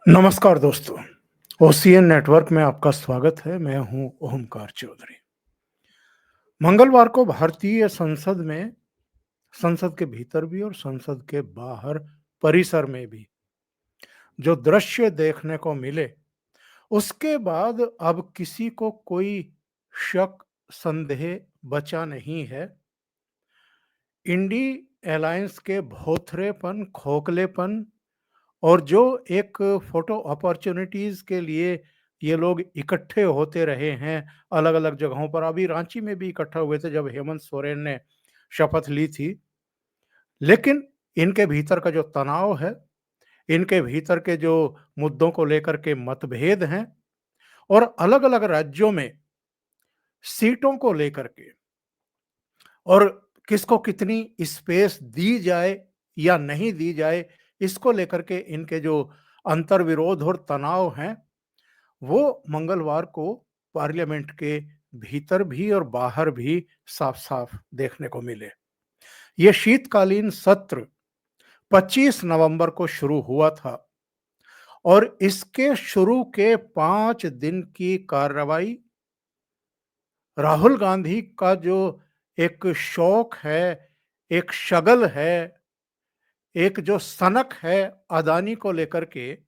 नमस्कार दोस्तों, OCN network में आपका स्वागत है। मैं हूं ओमकार चौधरी। मंगलवार को भारतीय संसद में, संसद के भीतर भी और संसद के बाहर परिसर में भी जो दृश्य देखने को मिले, उसके बाद अब किसी को कोई शक, संदेह बचा नहीं है। इंडी अलायंस के भोथरेपन, खोखलेपन और जो एक फोटो अपॉर्चुनिटीज के लिए ये लोग इकट्ठे होते रहे हैं अलग अलग जगहों पर। अभी रांची में भी इकट्ठा हुए थे जब हेमंत सोरेन ने शपथ ली थी। लेकिन इनके भीतर का जो तनाव है, इनके भीतर के जो मुद्दों को लेकर के मतभेद हैं और अलग अलग राज्यों में सीटों को लेकर के और किसको कितनी स्पेस दी जाए या नहीं दी जाए, इसको लेकर के इनके जो अंतर्विरोध और तनाव हैं, वो मंगलवार को पार्लियामेंट के भीतर भी और बाहर भी साफ-साफ देखने को मिले। ये शीतकालीन सत्र 25 नवंबर को शुरू हुआ था और इसके शुरू के 5 दिन की कार्रवाई राहुल गांधी का जो एक शौक है, एक शगल है, एक जो सनक है अदानी को लेकर के,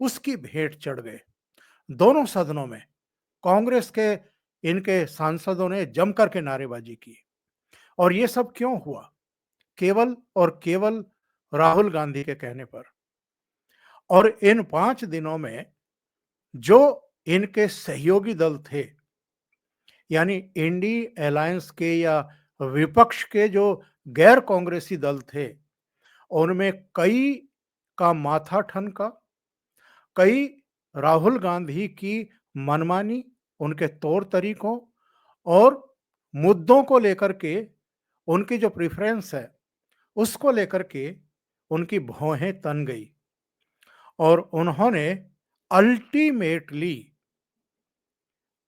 उसकी भेंट चढ़ गए। दोनों सदनों में कांग्रेस के इनके सांसदों ने जमकर के नारेबाजी की। और ये सब क्यों हुआ? केवल और केवल राहुल गांधी के कहने पर। और इन 5 दिनों में जो इनके सहयोगी दल थे, यानी इंडी अलायंस के या विपक्ष के जो गैर कांग्रेसी दल थे, उनमें कई का माथा ठनका, कई राहुल गांधी की मनमानी, उनके तौर तरीकों और मुद्दों को लेकर के, उनकी जो प्रेफरेंस है उसको लेकर के उनकी भौहें तन गई और उन्होंने अल्टीमेटली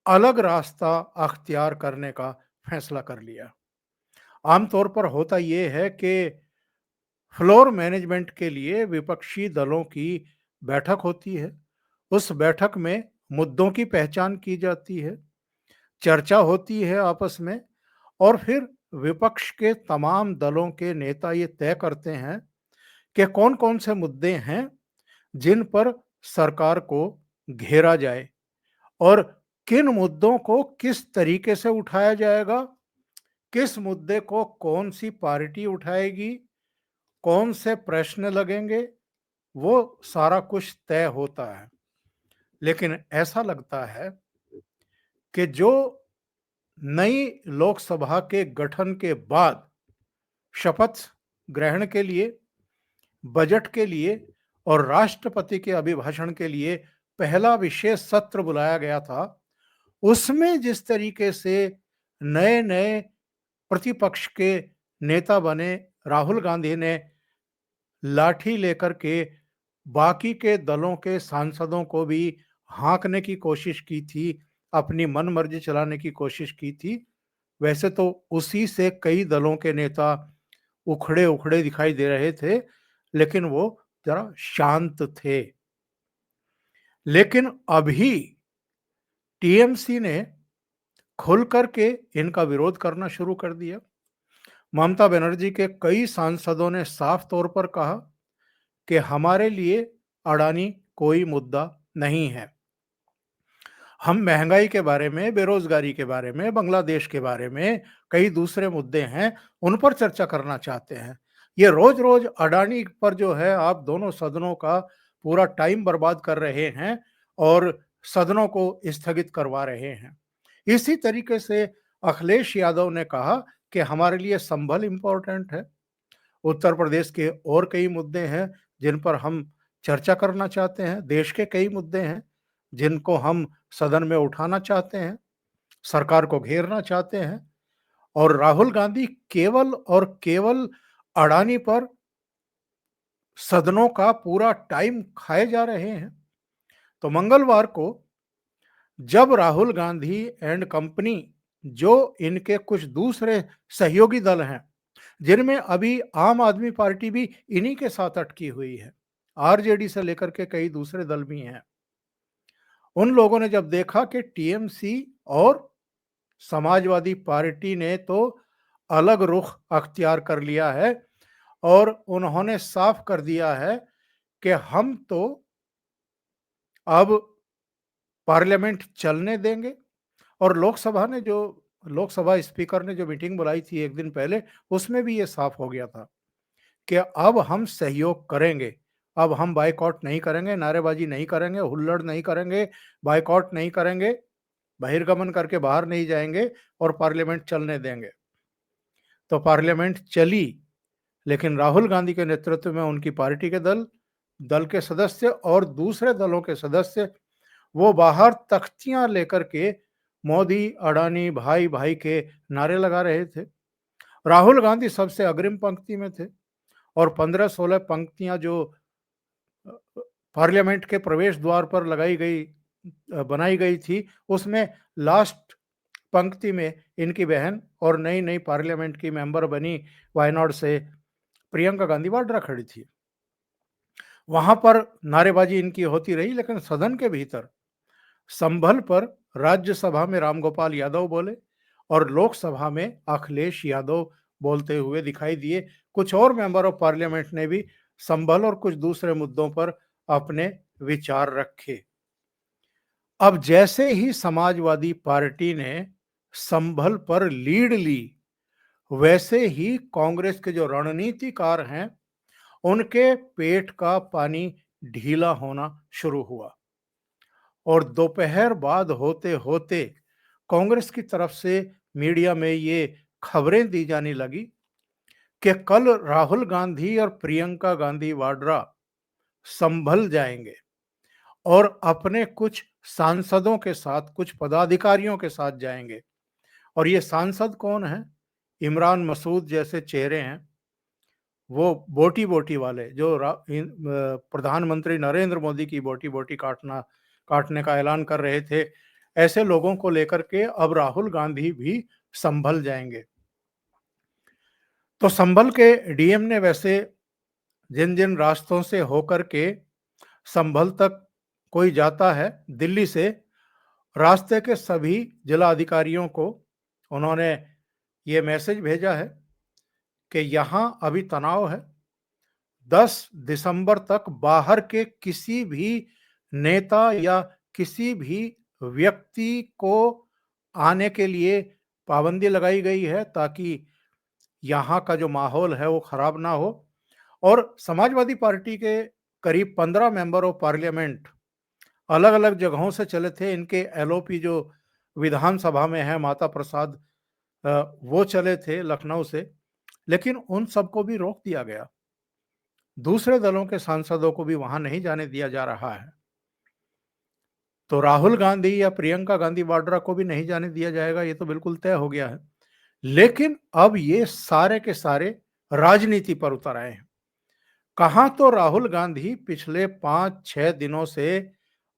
अलग रास्ता अख्तियार करने का फैसला कर लिया। आमतौर पर होता यह है कि फ्लोर मैनेजमेंट के लिए विपक्षी दलों की बैठक होती है। उस बैठक में मुद्दों की पहचान की जाती है, चर्चा होती है आपस में और फिर विपक्ष के तमाम दलों के नेता ये तय करते हैं कि कौन-कौन से मुद्दे हैं जिन पर सरकार को घेरा जाए और किन मुद्दों को किस तरीके से उठाया जाएगा, किस मुद्दे को कौन सी पार्टी उठाएगी, कौन से प्रश्न लगेंगे, वो सारा कुछ तय होता है। लेकिन ऐसा लगता है कि जो नई लोकसभा के गठन के बाद शपथ ग्रहण के लिए, बजट के लिए और राष्ट्रपति के अभिभाषण के लिए पहला विशेष सत्र बुलाया गया था, उसमें जिस तरीके से नए-नए प्रतिपक्ष के नेता बने, राहुल गांधी ने लाठी लेकर के बाकी के दलों के सांसदों को भी हाँकने की कोशिश की थी, अपनी मनमर्जी चलाने की कोशिश की थी। वैसे तो उसी से कई दलों के नेता उखड़े-उखड़े दिखाई दे रहे थे, लेकिन वो ज़रा शांत थे। लेकिन अभी टीएमसी ने खुल कर के इनका विरोध करना शुरू कर दिया। ममता बनर्जी के कई सांसदों ने साफ तौर पर कहा कि हमारे लिए अडानी कोई मुद्दा नहीं है। हम महंगाई के बारे में, बेरोजगारी के बारे में, बांग्लादेश के बारे में, कई दूसरे मुद्दे हैं, उन पर चर्चा करना चाहते हैं। ये रोज-रोज अडानी पर जो है आप दोनों सदनों का पूरा टाइम बर्बाद कर रहे हैं और सदनों को स्थगित करवा रहे हैं। इसी तरीके से अखिलेश यादव ने कहा कि हमारे लिए संभल इम्पोर्टेंट है। उत्तर प्रदेश के और कई मुद्दे हैं जिन पर हम चर्चा करना चाहते हैं। देश के कई मुद्दे हैं जिनको हम सदन में उठाना चाहते हैं, सरकार को घेरना चाहते हैं और राहुल गांधी केवल और केवल अडानी पर सदनों का पूरा टाइम खाए जा रहे हैं। तो मंगलवार को जब राहुल गांधी एंड कंपनी, जो इनके कुछ दूसरे सहयोगी दल हैं, जिनमें अभी आम आदमी पार्टी भी इन्हीं के साथ अटकी हुई है, आरजेडी से लेकर के कई दूसरे दल भी हैं, उन लोगों ने जब देखा कि टीएमसी और समाजवादी पार्टी ने तो अलग रुख अख्तियार कर लिया है और उन्होंने साफ कर दिया है कि हम तो अब पार्लियामेंट चलने देंगे। और लोकसभा स्पीकर ने जो मीटिंग बुलाई थी एक दिन पहले, उसमें भी ये साफ हो गया था कि अब हम सहयोग करेंगे, अब हम बायकॉट नहीं करेंगे, नारेबाजी नहीं करेंगे, हुल्लड़ नहीं करेंगे, बायकॉट नहीं करेंगे, बहिर्गमन करके बाहर नहीं जाएंगे और पार्लियामेंट चलने देंगे। तो पार्लियामेंट चली, लेकिन राहुल गांधी के नेतृत्व में उनकी पार्टी के दल के सदस्य और दूसरे दलों के सदस्य वो बाहर तख्तियां लेकर के मोदी अडानी भाई भाई के नारे लगा रहे थे। राहुल गांधी सबसे अग्रिम पंक्ति में थे और 15-16 पंक्तियां जो पार्लियामेंट के प्रवेश द्वार पर बनाई गई थी, उसमें लास्ट पंक्ति में इनकी बहन और नई नई पार्लियामेंट की मेंबर बनी वायनाड से प्रियंका गांधी वाड्रा खड़ी थी। वहां पर नारेबाजी इनकी होती रही, लेकिन सदन के भीतर संभल पर राज्यसभा में रामगोपाल यादव बोले और लोकसभा में अखिलेश यादव बोलते हुए दिखाई दिए। कुछ और मेंबर ऑफ पार्लियामेंट ने भी संभल और कुछ दूसरे मुद्दों पर अपने विचार रखे। अब जैसे ही समाजवादी पार्टी ने संभल पर लीड ली, वैसे ही कांग्रेस के जो रणनीतिकार हैं, उनके पेट का पानी ढीला होना शुरू हुआ और दोपहर बाद होते होते कांग्रेस की तरफ से मीडिया में ये खबरें दी जाने लगी कि कल राहुल गांधी और प्रियंका गांधी वाड्रा संभल जाएंगे और अपने कुछ सांसदों के साथ, कुछ पदाधिकारियों के साथ जाएंगे। और ये सांसद कौन है? इमरान मसूद जैसे चेहरे हैं, वो बोटी बोटी वाले जो प्रधानमंत्री नरेंद्र मोदी की बोटी बोटी काटने का ऐलान कर रहे थे। ऐसे लोगों को लेकर के अब राहुल गांधी भी संभल जाएंगे। तो संभल के डीएम ने वैसे जिन जिन रास्तों से होकर के संभल तक कोई जाता है दिल्ली से, रास्ते के सभी जिला अधिकारियों को उन्होंने ये मैसेज भेजा है कि यहाँ अभी तनाव है, 10 दिसंबर तक बाहर के किसी भी नेता या किसी भी व्यक्ति को आने के लिए पाबंदी लगाई गई है ताकि यहाँ का जो माहौल है वो खराब ना हो। और समाजवादी पार्टी के करीब 15 मेंबर ऑफ पार्लियामेंट अलग अलग जगहों से चले थे। इनके एलओपी जो विधानसभा में है माता प्रसाद, वो चले थे लखनऊ से, लेकिन उन सबको भी रोक दिया गया। दूसरे दलों के सांसदों को भी वहां नहीं जाने दिया जा रहा है। तो राहुल गांधी या प्रियंका गांधी वाड्रा को भी नहीं जाने दिया जाएगा, ये तो बिल्कुल तय हो गया है। लेकिन अब ये सारे के सारे राजनीति पर उतर आए हैं। कहां तो राहुल गांधी पिछले 5-6 दिनों से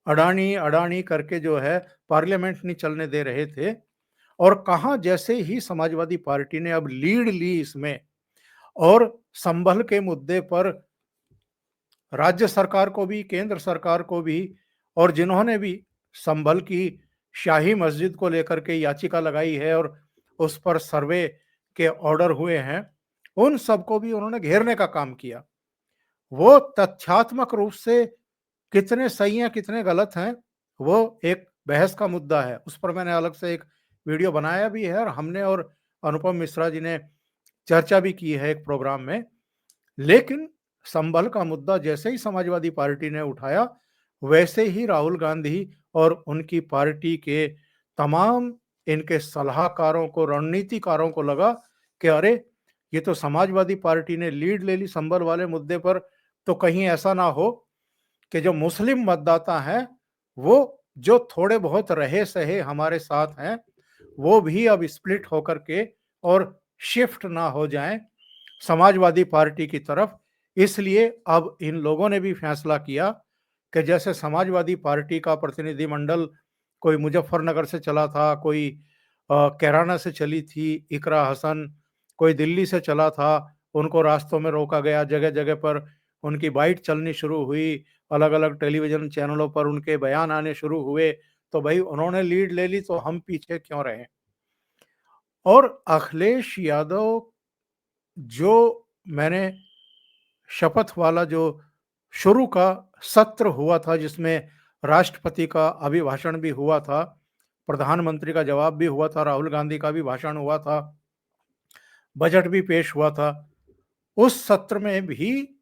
अडानी अडानी करके जो है पार्लियामेंट नहीं चलने दे रहे थे, और कहां जैसे ही समाजवादी पार्टी ने अब लीड ली इसमें और संभल के मुद्दे पर राज्य सरकार को भी, केंद्र सरकार को भी, और जिन्होंने भी संभल की शाही मस्जिद को लेकर के याचिका लगाई है और उस पर सर्वे के ऑर्डर हुए हैं, उन सबको भी उन्होंने घेरने का काम किया। वो तथ्यात्मक रूप से कितने सही हैं कितने गलत हैं वो एक बहस का मुद्दा है। उस पर मैंने अलग से एक वीडियो बनाया भी है और हमने और अनुपम मिश्रा जी ने चर्चा भी की है एक प्रोग्राम में। लेकिन संभल का मुद्दा जैसे ही समाजवादी पार्टी ने उठाया, वैसे ही राहुल गांधी और उनकी पार्टी के तमाम इनके सलाहकारों को, रणनीतिकारों को लगा कि अरे ये तो समाजवादी पार्टी ने लीड ले ली संभल वाले मुद्दे पर, तो कहीं ऐसा ना हो कि जो मुस्लिम मतदाता हैं वो जो थोड़े बहुत रहे सहे हमारे साथ हैं, वो भी अब स्प्लिट होकर के और शिफ्ट ना हो जाएं समाजवादी पार्टी की तरफ। इसलिए अब इन लोगों ने भी फैसला किया कि जैसे समाजवादी पार्टी का प्रतिनिधिमंडल कोई मुजफ्फरनगर से चला था, कोई कैराना से चली थी इकरा हसन, कोई दिल्ली से चला था, उनको रास्तों में रोका गया, जगह जगह पर उनकी बाइट चलनी शुरू हुई, अलग-अलग टेलीविज़न चैनलों पर उनके बयान आने शुरू हुए, तो भई उन्होंने लीड ले ली तो हम पीछे क्यों रहें? और अखिलेश यादव जो मैंने शपथ वाला जो शुरू का सत्र हुआ था जिसमें राष्ट्रपति का अभिभाषण भी हुआ था, प्रधानमंत्री का जवाब भी हुआ था, राहुल गांधी का भी भाषण हुआ था, बजट भी पेश हुआ था। उस सत्र में भी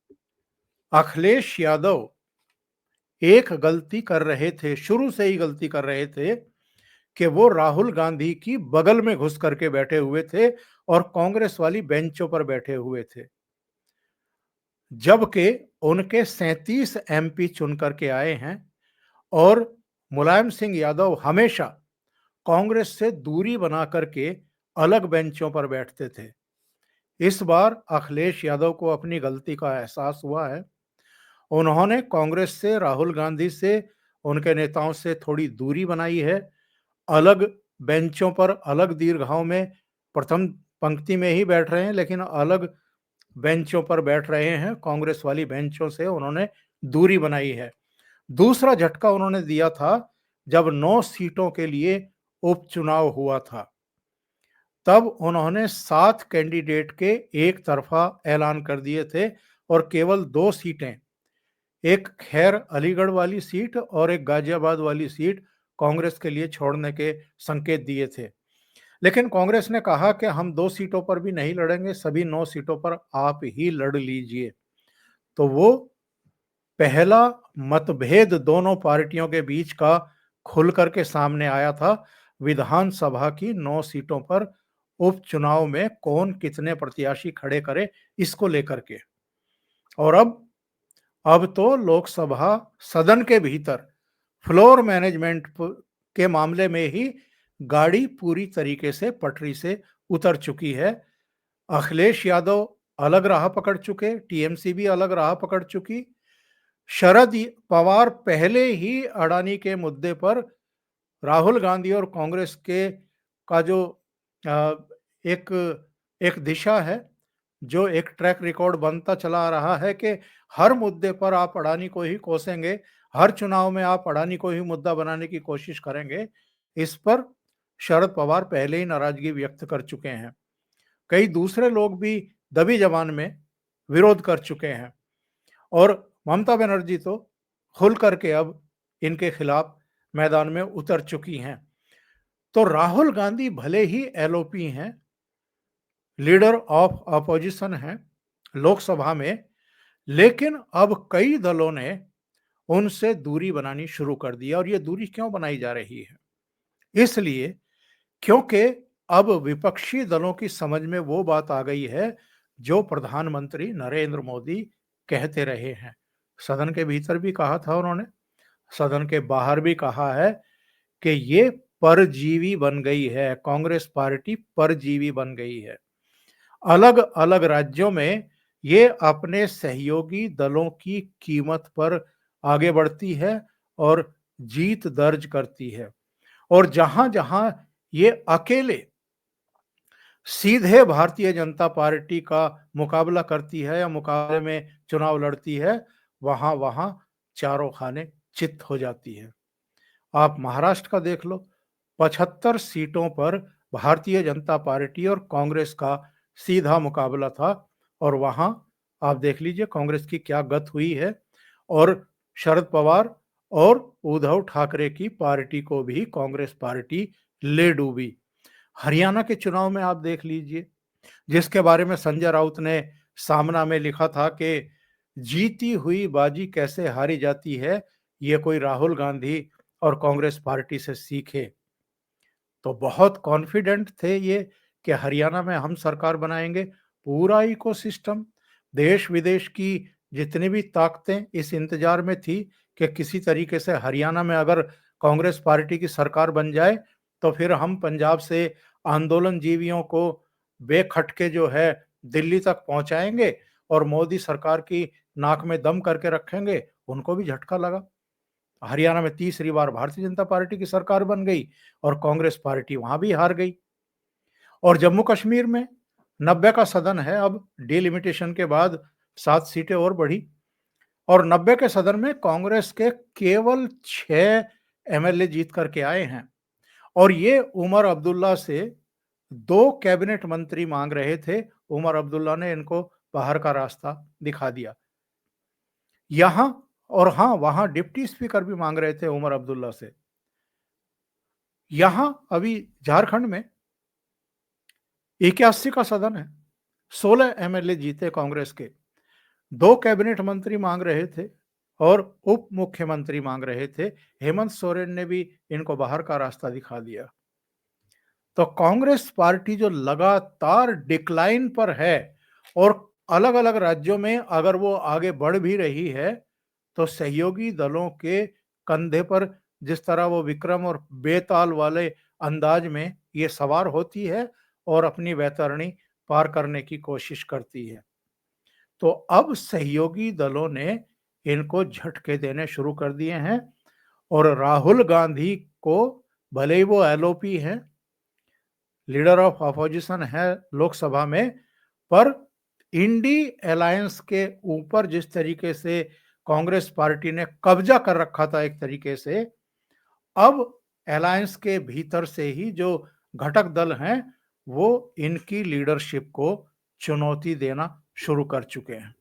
अखिलेश यादव एक गलती कर रहे थे, शुरू से ही गलती कर रहे थे कि वो राहुल गांधी की बगल में घुस करके बैठे हुए थे और कांग्रेस वाली बेंचों पर बैठे हुए थे। जबकि उनके 37 एमपी चुन करके आए हैं और मुलायम सिंह यादव हमेशा कांग्रेस से दूरी बना करके अलग बेंचों पर बैठते थे। इस बार अखिलेश यादव को अपनी गलती का एहसास हुआ है। उन्होंने कांग्रेस से, राहुल गांधी से, उनके नेताओं से थोड़ी दूरी बनाई है। अलग बेंचों पर, अलग दीर्घाओं में प्रथम पंक्ति में ही बैठ रहे हैं, लेकिन अलग बेंचों पर बैठ रहे हैं। कांग्रेस वाली बेंचों से उन्होंने दूरी बनाई है। दूसरा झटका उन्होंने दिया था जब 9 सीटों के लिए उपचुनाव हुआ था। तब उन्होंने 7 कैंडिडेट के एक तरफा ऐलान कर दिए थे और केवल 2 सीटें, एक खैर अलीगढ़ वाली सीट और एक गाजियाबाद वाली सीट कांग्रेस के लिए छोड़ने के संकेत दिए थे। लेकिन कांग्रेस ने कहा कि हम 2 सीटों पर भी नहीं लड़ेंगे, सभी 9 सीटों पर आप ही लड़ लीजिए। तो वो पहला मतभेद दोनों पार्टियों के बीच का खुल करके सामने आया था। विधानसभा की 9 सीटों पर उपचुनाव में कौन कितने प्रत्याशी खड़े करे, इसको लेकर के। और अब तो लोकसभा सदन के भीतर फ्लोर मैनेजमेंट के मामले में ही गाड़ी पूरी तरीके से पटरी से उतर चुकी है। अखिलेश यादव अलग राह पकड़ चुके, टीएमसी भी अलग राह पकड़ चुकी। शरद पवार पहले ही अडानी के मुद्दे पर राहुल गांधी और कांग्रेस के का जो अ, एक एक दिशा है, जो एक ट्रैक रिकॉर्ड बनता चला आ रहा है कि हर मुद्दे पर आप अडानी को ही कोसेंगे, हर चुनाव में आप अडानी को ही मुद्दा बनाने की कोशिश करेंगे। इस पर शरद पवार पहले ही नाराजगी व्यक्त कर चुके हैं। कई दूसरे लोग भी दबी जबान में विरोध कर चुके हैं और ममता बनर्जी तो खुल करके अब इनके खिलाफ मैदान में उतर चुकी हैं। तो राहुल गांधी भले ही एलओपी हैं, लीडर ऑफ अपोजिशन हैं लोकसभा में, लेकिन अब कई दलों ने उनसे दूरी बनानी शुरू कर दी। और ये दूरी क्यों बनाई जा रही है? इसलिए क्योंकि अब विपक्षी दलों की समझ में वो बात आ गई है जो प्रधानमंत्री नरेंद्र मोदी कहते रहे हैं। सदन के भीतर भी कहा था उन्होंने, सदन के बाहर भी कहा है कि ये परजीवी बन गई है, कांग्रेस पार्टी परजीवी बन गई है। अलग अलग राज्यों में ये अपने सहयोगी दलों की कीमत पर आगे बढ़ती है और जीत दर्ज करती है। और जहां जहां ये अकेले सीधे भारतीय जनता पार्टी का मुकाबला करती है या मुकाबले में चुनाव लड़ती है, वहां वहां चारों खाने चित हो जाती है। आप महाराष्ट्र का देख लो, 75 सीटों पर भारतीय जनता पार्टी और कांग्रेस का सीधा मुकाबला था और वहां आप देख लीजिए कांग्रेस की क्या गत हुई है और शरद पवार और उद्धव ठाकरे की पार्टी को भी कांग्रेस पार्टी ले डूबी। हरियाणा के चुनाव में आप देख लीजिए, जिसके बारे में संजय राउत ने सामना में लिखा था कि जीती हुई बाजी कैसे हारी जाती है, ये कोई राहुल गांधी और कांग्रेस पार्टी से सीखे। तो बहुत कॉन्फिडेंट थे ये कि हरियाणा में हम सरकार बनाएंगे। पूरा इकोसिस्टम, देश विदेश की जितनी भी ताकतें इस इंतजार में थी कि किसी तरीके से हरियाणा में अगर कांग्रेस पार्टी की सरकार बन जाए तो फिर हम पंजाब से आंदोलन जीवियों को बेखटके जो है दिल्ली तक पहुंचाएंगे और मोदी सरकार की नाक में दम करके रखेंगे। उनको भी झटका लगा। हरियाणा में तीसरी बार भारतीय जनता पार्टी की सरकार बन गई और कांग्रेस पार्टी वहां भी हार गई। और जम्मू कश्मीर में 90 का सदन है, अब डिलिमिटेशन के बाद 7 सीटें और बढ़ी। और 90 के सदन में कांग्रेस के केवल 6 एमएलए जीत करके आए हैं। और ये उमर अब्दुल्ला से 2 कैबिनेट मंत्री मांग रहे थे। उमर अब्दुल्ला ने इनको बाहर का रास्ता दिखा दिया। यहां और हां, वहां डिप्टी स्पीकर भी मांग रहे थे उमर अब्दुल्ला से। यहां अभी झारखंड में 81 का सदन है, 16 एमएलए जीते कांग्रेस के, 2 कैबिनेट मंत्री मांग रहे थे और उप मुख्यमंत्री मांग रहे थे। हेमंत सोरेन ने भी इनको बाहर का रास्ता दिखा दिया। तो कांग्रेस पार्टी जो लगातार डिक्लाइन पर है और अलग-अलग राज्यों में अगर वो आगे बढ़ भी रही है, तो सहयोगी दलों के कंधे पर जिस तरह वो विक्रम और बेताल वाले अंदाज में ये सवार होती है और अपनी वैतरणी पार करने की कोशिश करती है। तो अब सहयोगी दलों ने इनको झटके देने शुरू कर दिए हैं और राहुल गांधी को, भले ही वो एलओपी हैं, लीडर ऑफ अपोजिशन है लोकसभा में, पर इंडी अलायंस के ऊपर जिस तरीके से कांग्रेस पार्टी ने कब्जा कर रखा था एक तरीके से, अब अलायंस के भीतर से ही जो घटक दल हैं वो इनकी लीडरशिप को चुनौती देना शुरू कर चुके हैं।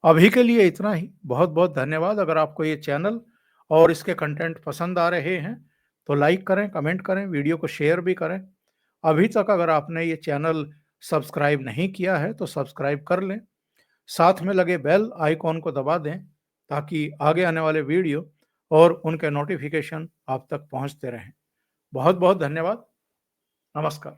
अभी के लिए इतना ही। बहुत बहुत धन्यवाद। अगर आपको ये चैनल और इसके कंटेंट पसंद आ रहे हैं तो लाइक करें, कमेंट करें, वीडियो को शेयर भी करें। अभी तक अगर आपने ये चैनल सब्सक्राइब नहीं किया है तो सब्सक्राइब कर लें, साथ में लगे बेल आइकॉन को दबा दें ताकि आगे आने वाले वीडियो और उनके नोटिफिकेशन आप तक पहुंचते रहें। बहुत बहुत धन्यवाद। नमस्कार।